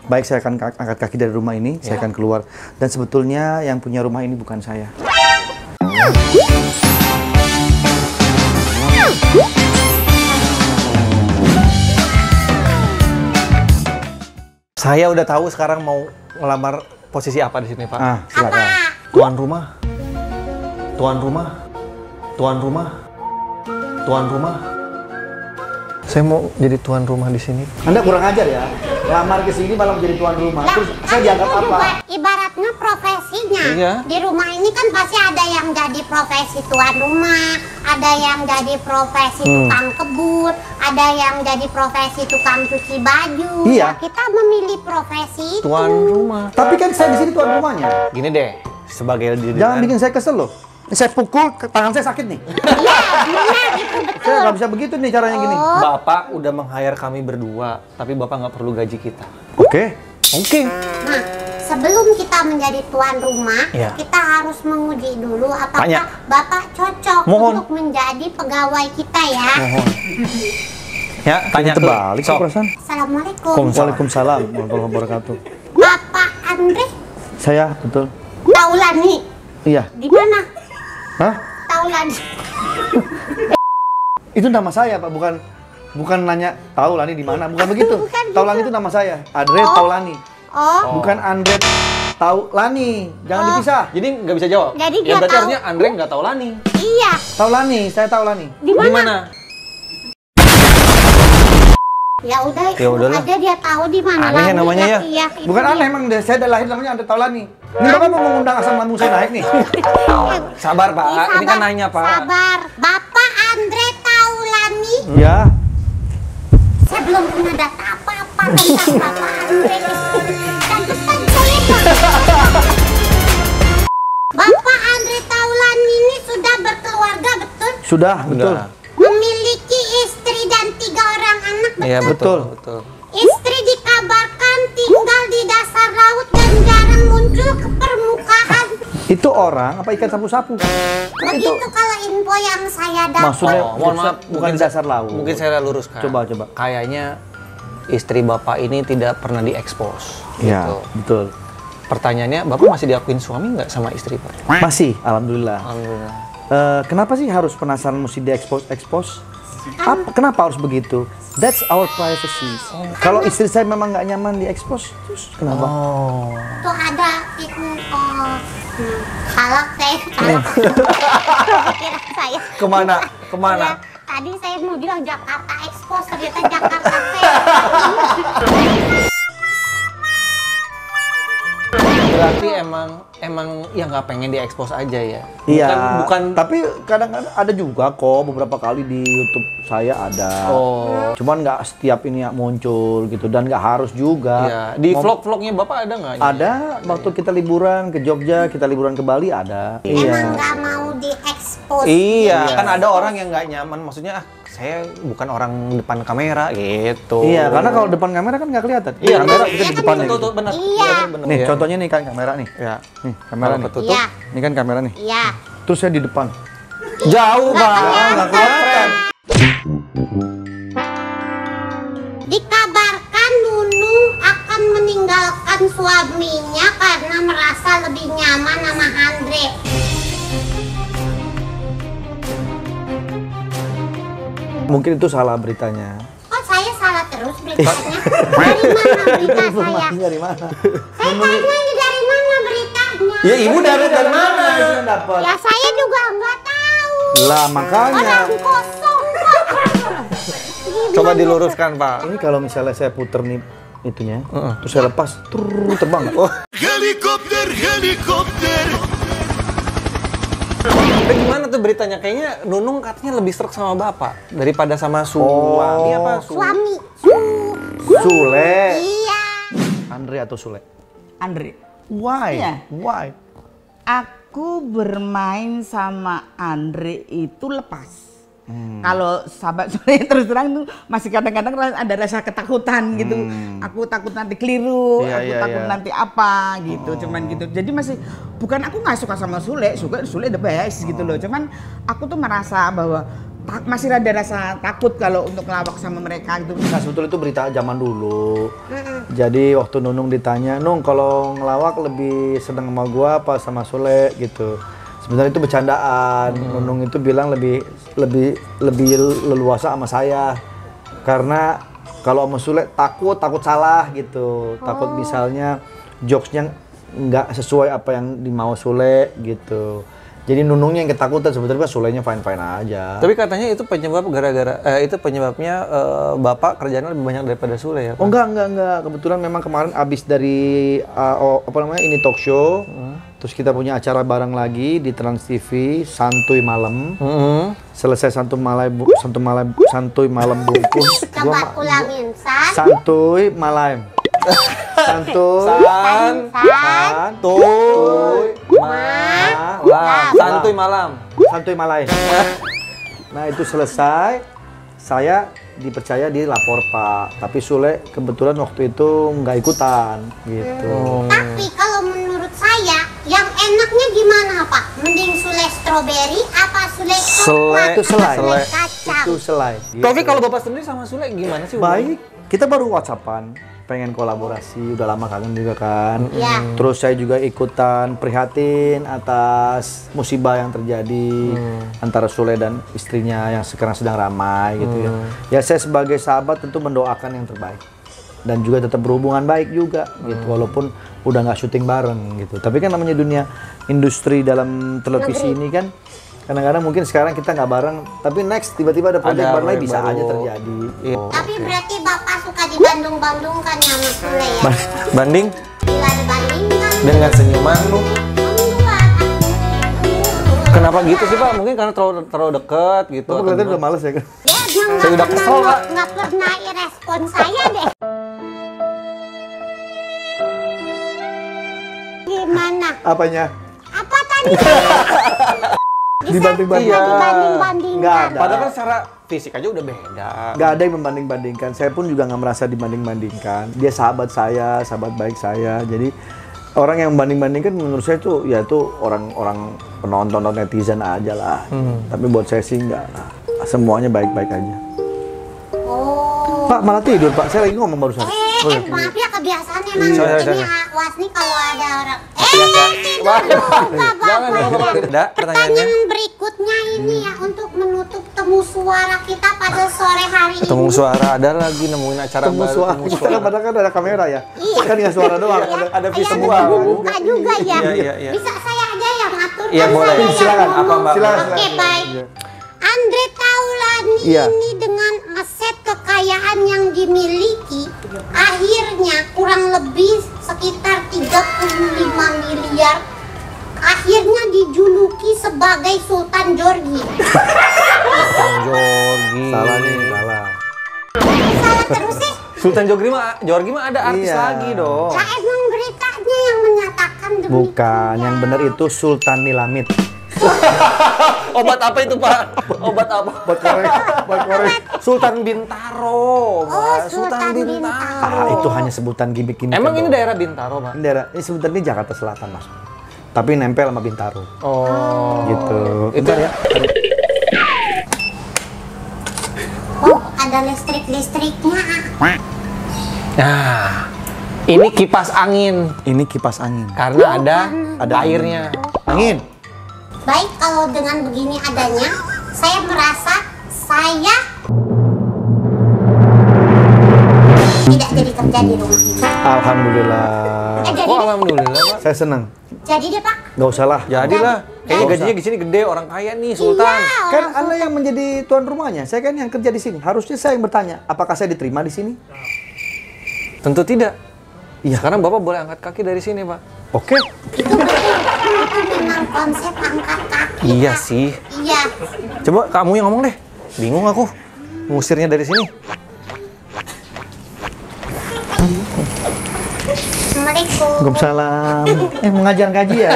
Baik, saya akan angkat kaki dari rumah ini, saya akan keluar. Dan sebetulnya yang punya rumah ini bukan saya. Saya udah tahu sekarang mau ngelamar posisi apa di sini, Pak. Ah, silakan. Tuan rumah. Tuan rumah. Tuan rumah. Tuan rumah. Saya mau jadi tuan rumah di sini. Anda kurang ajar ya. Lamar ke sini malah menjadi tuan rumah. Terus saya dianggap apa? Juga ibaratnya profesinya. Iya. Di rumah ini kan pasti ada yang jadi profesi tuan rumah, ada yang jadi profesi tukang kebun, ada yang jadi profesi tukang cuci baju. Iya. Ya, kita memilih profesi itu. Tuan rumah. Tapi kan saya di sini tuan rumahnya. Gini deh, sebagai diri Jangan bikin saya kesel loh. Saya pukul, tangan saya sakit nih. Iya, benar itu betul. Saya nggak bisa begitu nih caranya gini. Bapak udah meng-hire kami berdua, tapi Bapak nggak perlu gaji kita. Oke. Oke. Nah, sebelum kita menjadi tuan rumah, Iya. kita harus menguji dulu apakah Tanya. Bapak cocok Mohon. untuk menjadi pegawai kita ya. Mohon. Ya, tanya tuh. Terbalik kok perasaan. Assalamualaikum. Waalaikumsalam warahmatullahi wabarakatuh. Bapak Andre Saya, betul. Taulani. Iya. Di mana? Hah? Taulani. Itu nama saya, Pak, bukan nanya Taulani di mana, bukan begitu. Bukan gitu. Taulani itu nama saya, Andre Taulani. Oh, Bukan Andre Taulani, jangan dipisah. Jadi nggak bisa jawab. Jadi ya nggak berarti tahu. harusnya Andre nggak tahu Lani. iya. Taulani, saya Taulani. Di Di mana? mana? Ya udah, Ya udahlah. aja dia tahu di mana. Aneh ya Lani. namanya ya. Iya, itu Bukan dia. aneh emang, saya dari lahir namanya Andre Taulani. Ini Bapak mau mengundang asam lambung saya naik nih. Sabar, Pak. Ih, Ini kan nanya, Pak. Sabar. Bapak Andre Taulani. Ya, Saya belum punya data apa-apa tentang Bapak Andre. Dan depan saya Bapak Andre Taulani ini sudah berkeluarga, betul? sudah, betul. Udah. Memiliki istri dan 3 orang anak, betul? Iya, Betul. betul. Istri dikabarkan tinggal di dasar laut dan jarang muncul ke permukaan. Itu orang apa ikan sapu-sapu? Begitu kalau info yang saya dapat. Maksudnya Mohon maaf, bukan mungkin dasar laut. Mungkin saya luruskan. Coba. Kayaknya istri Bapak ini tidak pernah diekspos. Iya, Gitu. betul. Pertanyaannya, Bapak masih diakuin suami nggak sama istri, Pak? Masih, alhamdulillah. Alhamdulillah. Kenapa sih harus penasaran mesti diekspos? Kenapa harus begitu? That's our privacy. Kalau istri saya memang nggak nyaman diekspos, terus kenapa? Oh. Tuh ada itu salah saya. Pikiran saya. Kemana? Ya, tadi saya mau bilang Jakarta Expos, ternyata Jakarta Fair. Berarti emang ya nggak pengen diekspos aja ya? Iya. Bukan. Tapi kadang-kadang ada juga kok beberapa kali di YouTube saya ada. Oh. Cuman nggak setiap ini muncul gitu dan nggak harus juga. Iya. Di vlog-vlognya Bapak ada nggak? Ada waktu kita liburan ke Jogja, kita liburan ke Bali ada. Emang nggak mau diekspos. Iya, kan ada orang yang nggak nyaman. Maksudnya, saya bukan orang depan kamera gitu. Iya, karena kalau depan kamera kan nggak kelihatan. Iya, kamera iya, kita di kan depan betul, gitu. benar. Iya. Benar, Nih, ya. contohnya nih kan kamera nih. Ya. Nih, kamera nih. Ketutup. Iya. Ini kan kamera nih. Iya. Terus saya di depan. Jauh, Pak. Nggak kelihatan. Dikabarkan Nunung akan meninggalkan suaminya karena merasa lebih nyaman sama Andre. Mungkin itu salah beritanya. Kok saya salah terus beritanya? Dari mana berita saya? Informasi dari mana? Saya tanya ini dari mana beritanya? Ya ibu dari mana? Dapat. Ya saya juga nggak tahu. Lah makanya. Orang kosong kok. Coba diluruskan, Pak. Ini kalau misalnya saya puter nih itunya, terus saya lepas, terbang. Oh, Helikopter, helikopter. Tapi gimana tuh beritanya? Kayaknya Nunung katanya lebih serak sama Bapak daripada sama suami apa? Suami. Sule. Iya. Andre atau Sule? Andre, Why? Iya. Why? aku bermain sama Andre itu lepas. Kalau sahabat Sule terus terang tuh masih kadang-kadang ada rasa ketakutan gitu. Aku takut nanti keliru, Iya, aku iya, takut iya. nanti apa gitu, cuman gitu. Jadi masih bukan aku nggak suka sama Sule the best gitu loh. Cuman aku tuh merasa bahwa masih ada rasa takut kalau untuk ngelawak sama mereka gitu. Nah sebetulnya itu berita zaman dulu. Jadi waktu Nunung ditanya, Nung kalau ngelawak lebih seneng sama gua apa sama Sule gitu. Sebenarnya itu bercandaan. Nunung itu bilang lebih leluasa sama saya. Karena kalau sama Sule takut salah gitu. Takut misalnya jokesnya nggak sesuai apa yang dimau Sule gitu. Jadi Nunungnya yang ketakutan, sebetulnya Sulenya fine-fine aja. Tapi katanya itu penyebabnya Bapak kerjanya lebih banyak daripada Sule ya, Pak? Oh enggak. Kebetulan memang kemarin abis dari ini talk show. Terus kita punya acara bareng lagi di Trans TV, Santuy Malam. Selesai santuy malam bungkus. Coba ulangin, Santuy malam. Santuy malam. Nah itu selesai, saya dipercaya dilapor Pak. Tapi Sule kebetulan waktu itu nggak ikutan gitu. Tapi kalau menurut saya, yang enaknya gimana Pak? Mending Sule stroberi apa Sule coklat? Itu selai. Sule kacang. Itu selai. Tapi kalau Bapak sendiri sama Sule gimana sih? Baik, kita baru WhatsAppan. Pengen kolaborasi, udah lama kangen juga kan. Iya. Terus saya juga ikutan prihatin atas musibah yang terjadi antara Sule dan istrinya yang sekarang sedang ramai gitu ya. Ya saya sebagai sahabat tentu mendoakan yang terbaik. Dan juga tetap berhubungan baik juga gitu, walaupun udah nggak syuting bareng gitu. Tapi kan namanya dunia industri dalam televisi ini kan, kadang-kadang mungkin sekarang kita nggak bareng, tapi next tiba-tiba ada proyek baru lagi bisa aja terjadi. Tapi berarti Bapak suka dibandung-bandungkan ya sama Sule ya? Banding Bila dibandingkan dengan senyumanmu. Kenapa gitu sih Pak? Mungkin karena terlalu dekat gitu. Bapak kelihatan udah males ya kan? Dia Saya udah kesel, Pak. nggak pernah respon saya deh. Gimana? Apanya? Apa tadi? Dibanding-bandingkan. Dibanding-bandingkan. Nggak ada. Padahal kan secara fisik aja udah beda. Nggak ada yang membanding-bandingkan. Saya pun juga nggak merasa dibanding-bandingkan. Dia sahabat saya, sahabat baik saya. Jadi orang yang membanding-bandingkan menurut saya tuh ya itu orang-orang penonton atau netizen aja lah. Tapi buat saya sih nggak. Semuanya baik-baik aja. Oh. Pak malah tidur Pak. Saya lagi ngomong barusan. Maaf ya kebiasaan emang Sorry. ini Wasni kalau ada orang. Jangan Tidak, pertanyaannya. Pertanyaan berikutnya ini ya untuk menutup temu suara kita pada sore hari ini. Temu suara ada lagi nemuin acara Temu baru. suara. Kita kan padahal kan ada kamera ya. Iya. Kan nggak suara doang. Ada Iya, visual. ada buka juga ya. Iya. Bisa saya aja yang atur. Iya, kan boleh. saya yang Silakan. ngomong. Apa, Mbak? Silakan. Oke, baik. Iya. Andre Taulani Iya. ini dengan aset kekayaan yang dimiliki akhirnya kurang lebih sekitar 35 miliar akhirnya dijuluki sebagai Sultan Jorgi. Jorgi. Salah nih, salah. Salah terus sih. Sultan Jorgi mah ada artis Iya. lagi dong. Lah emang beritanya yang menyatakan demikian. Bukan, yang benar itu Sultan Nilamid. Obat apa itu Pak? Obat apa? Buat korek. Sultan Bintaro. Oh, Pak. Sultan Bintaro. Itu hanya sebutan gimmick-gimmick. Emang ini doang. daerah Bintaro, Pak? Ini sebutannya Jakarta Selatan mas. Tapi nempel sama Bintaro. Oh. Gitu. Itu Bentar ya. Oh, ada listrik-listriknya. Nah, ini kipas angin Ini kipas angin. karena ada airnya. Angin. Baik, kalau dengan begini adanya, saya merasa saya tidak jadi kerja di rumah ini. Alhamdulillah. Jadi Oh, deh, alhamdulillah, Pak. Saya senang. jadi deh Pak. Nggak usah lah. Jadilah. Kayaknya Nggak gajinya di sini gede, orang kaya nih, Sultan. Iya, Kan orang Anda yang menjadi tuan rumahnya. Saya kan yang kerja di sini. Harusnya saya yang bertanya, apakah saya diterima di sini? Tentu tidak. Iya, sekarang Bapak boleh angkat kaki dari sini, Pak. Oke. itu memang konsep angkat kaki. Iya Pak. sih. Iya. Coba kamu yang ngomong deh. Bingung aku. Ngusirnya dari sini. Assalamualaikum. Waalaikumsalam. Mengajar gaji ya?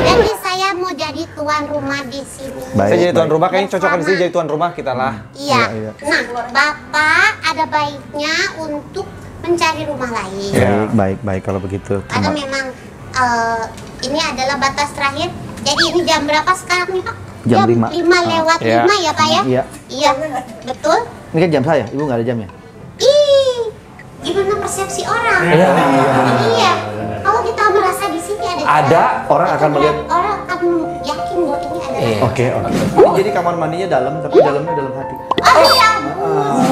Jadi saya mau jadi tuan rumah di sini. Baik, Saya jadi tuan baik. rumah, kayaknya cocokan di sini jadi tuan rumah kita lah. Iya. Iya. Nah, Bapak ada baiknya untuk mencari rumah lain. Baik, baik, baik kalau begitu. Karena memang ini adalah batas terakhir. Jadi ini jam berapa sekarang nih Pak? Jam 5. 5 lewat Iya. 5 ya Pak ya? Iya. Iya, betul. Ini kan jam saya, ibu nggak ada jamnya. Ih, gimana persepsi orang? Iya. Iya. Kalau kita merasa di sini ada Orang akan melihat. orang akan yakin bahwa ini ada. Oke. Ini jadi kamar mandinya dalam, tapi dalamnya dalam hati. Oh iya,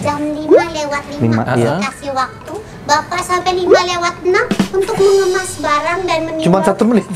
jam 5 lewat 5 Iya. kasih waktu Bapak sampai 5 lewat 6 untuk mengemas barang dan meninggal. Cuma 1 menit.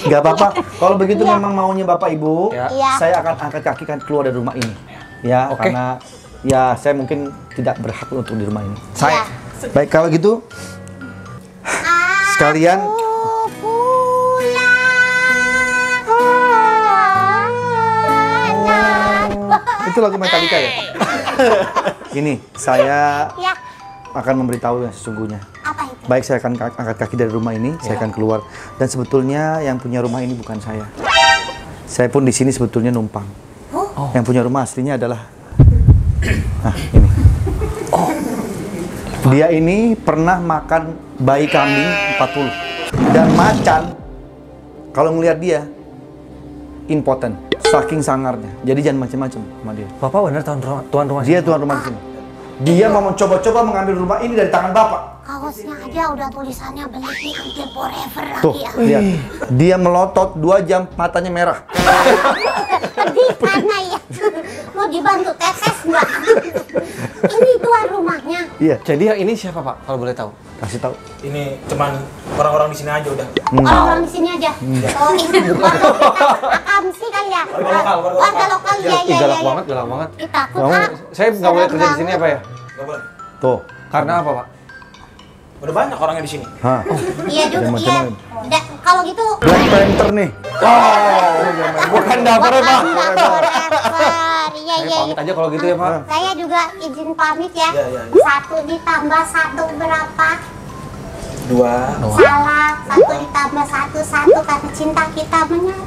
Nggak apa-apa. Kalau begitu memang maunya Bapak Ibu, Iya. saya akan angkat kaki kan keluar dari rumah ini. Ya, Oke. karena ya saya mungkin tidak berhak untuk di rumah ini. Iya. Baik, kalau gitu sekalian itu lagu Metallica ya? Ini saya Ya, akan memberitahu yang sesungguhnya. apa itu? Baik, saya akan angkat kaki dari rumah ini, saya akan keluar. Dan sebetulnya yang punya rumah ini bukan saya. Saya pun di sini sebetulnya numpang. Yang punya rumah aslinya adalah ini. Dia ini pernah makan bayi kambing 40. Dan macan kalau ngelihat dia impoten, saking sangarnya. Jadi jangan macam-macam sama dia. Bapak benar tuan rumah Dia tuan rumah di sini. Dia mau mencoba-coba mengambil rumah ini dari tangan Bapak. Kaosnya aja udah tulisannya beli until forever Tuh, lagi ya. lihat. Dia melotot 2 jam, matanya merah. Di mana ya? Mau dibantu tetes nggak? Ini tuan rumahnya. Iya, Jadi yang ini siapa Pak kalau boleh tahu? kasih tahu. Ini cuman orang-orang di sini aja udah. Orang-orang di sini aja. Oh, ini warga Akamsi kali ya. Warga lokal ya, ya, Galak ya. banget, galak banget. Kita takut Kamu- ah. Saya nggak boleh kerja di sini apa ya? Gak boleh. Tuh. Karena apa Pak? Udah banyak orangnya di sini. Hah. Iya juga, Jangan iya. macam-macam. Kalau gitu. Black Panther nih. Bukan dapur ya Pak. Forever. Iya, Saya iya, pamit iya. aja kalau gitu ya Pak. Saya juga izin pamit ya. Iya, iya, iya. 1 ditambah 1 berapa? 2. Salah. 1 ditambah 1 karena cinta kita menyatu.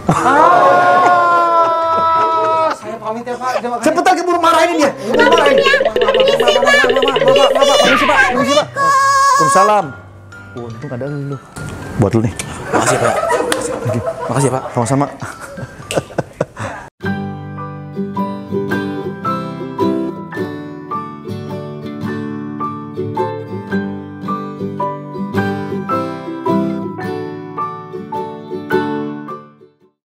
Saya pamit ya Pak. Terima kasih. Cepetan keburu marahin dia. Keburu marahin. Permisi Pak. Waalaikumsalam. Untung ada lu. Buat lu nih. Makasih Pak. Makasih Pak. Sama-sama.